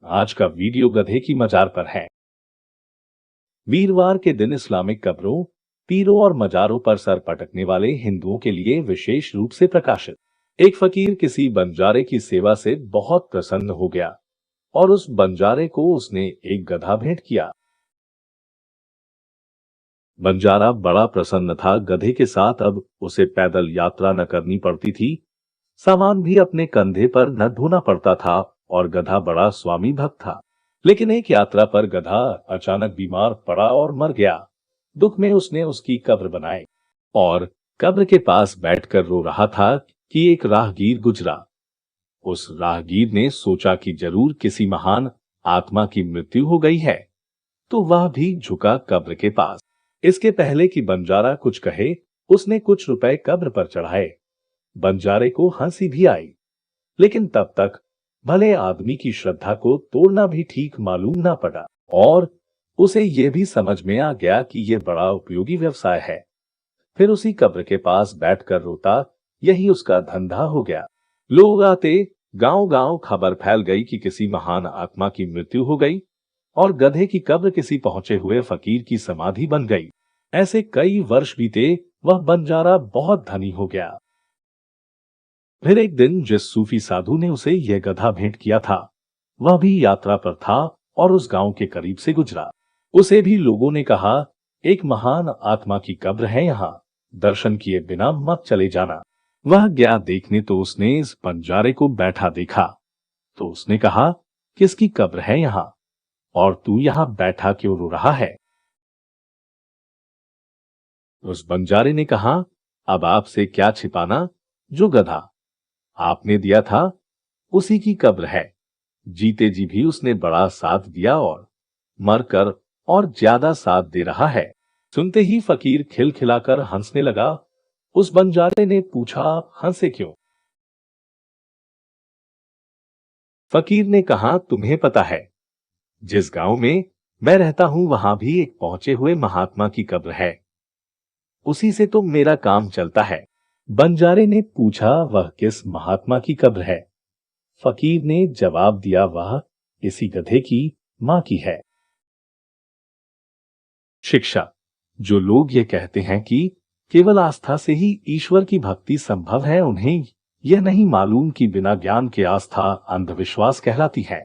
आज का वीडियो गधे की मजार पर है। वीरवार के दिन इस्लामिक कब्रों, पीरों और मजारों पर सर पटकने वाले हिंदुओं के लिए विशेष रूप से प्रकाशित एक फकीर किसी बंजारे की सेवा से बहुत प्रसन्न हो गया और उस बंजारे को उसने एक गधा भेंट किया। बंजारा बड़ा प्रसन्न था। गधे के साथ अब उसे पैदल यात्रा न करनी पड़ती थी, सामान भी अपने कंधे पर न ढोना पड़ता था और गधा बड़ा स्वामी भक्त था। लेकिन एक यात्रा पर गधा अचानक बीमार पड़ा और मर गया। दुख में उसने उसकी कब्र बनाई और कब्र के पास बैठकर रो रहा था कि एक राहगीर गुजरा। उस राहगीर ने सोचा कि जरूर किसी महान आत्मा की मृत्यु हो गई है, तो वह भी झुका कब्र के पास। इसके पहले कि बंजारा कुछ कहे, उसने कुछ रुपए कब्र पर चढ़ाए। बंजारे को हंसी भी आई, लेकिन तब तक भले आदमी की श्रद्धा को तोड़ना भी ठीक मालूम ना पड़ा और उसे यह भी समझ में आ गया कि यह बड़ा उपयोगी व्यवसाय है। फिर उसी कब्र के पास बैठकर रोता, यही उसका धंधा हो गया। लोग आते, गांव-गांव खबर फैल गई कि किसी महान आत्मा की मृत्यु हो गई और गधे की कब्र किसी पहुंचे हुए फकीर की समाधि बन गई। ऐसे कई वर्ष बीते, वह बंजारा बहुत धनी हो गया। फिर एक दिन जिस सूफी साधु ने उसे यह गधा भेंट किया था, वह भी यात्रा पर था और उस गांव के करीब से गुजरा। उसे भी लोगों ने कहा, एक महान आत्मा की कब्र है यहाँ, दर्शन किए बिना मत चले जाना। वह गया देखने तो उसने इस बंजारे को बैठा देखा, तो उसने कहा, किसकी कब्र है यहाँ और तू यहाँ बैठा क्यों रो रहा है? उस बंजारे ने कहा, अब आपसे क्या छिपाना, जो गधा आपने दिया था उसी की कब्र है। जीते जी भी उसने बड़ा साथ दिया और मरकर और ज्यादा साथ दे रहा है। सुनते ही फकीर खिलखिलाकर हंसने लगा। उस बंजारे ने पूछा, हंसे क्यों? फकीर ने कहा, तुम्हें पता है, जिस गांव में मैं रहता हूं वहां भी एक पहुंचे हुए महात्मा की कब्र है, उसी से तो मेरा काम चलता है। बंजारे ने पूछा, वह किस महात्मा की कब्र है? फकीर ने जवाब दिया, वह इसी गधे की मां की है। शिक्षा: जो लोग ये कहते हैं कि केवल आस्था से ही ईश्वर की भक्ति संभव है, उन्हें यह नहीं मालूम कि बिना ज्ञान के आस्था अंधविश्वास कहलाती है।